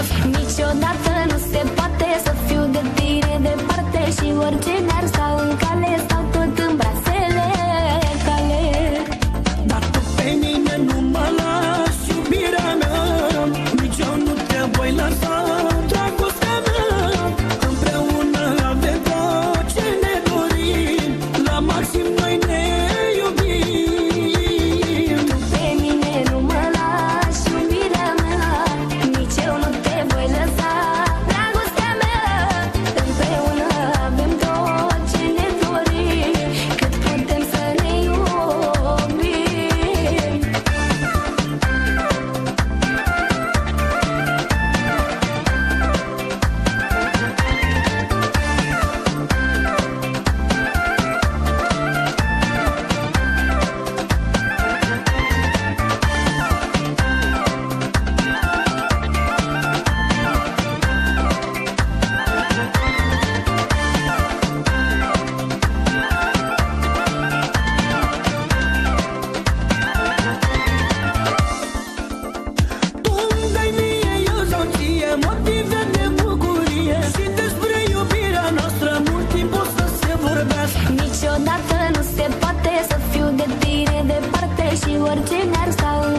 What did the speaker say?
vorbească. Niciodată nu se poate să fiu de tine departe. Și orice mi-ar sta în cale, stau tot în brațele tale. Dar tu pe mine nu mă lași, iubirea mea, nici eu nu te voi lăsa, dragostea mea. Împreună avem tot ce ne dorim, la maxim noi ne iubim. Tu pe mine nu mă lași, iubirea mea, nici eu nu te voi lăsa, dragostea mea. Împreună avem tot ce ne dorim, cât putem să ne iubim. Tu îmi dai mie, eu dau ție motive de bucurie. Și despre iubirea noastră mult timp o să se vorbească. Niciodată nu se poate să fiu de tine departe. Și orice mi-ar sta în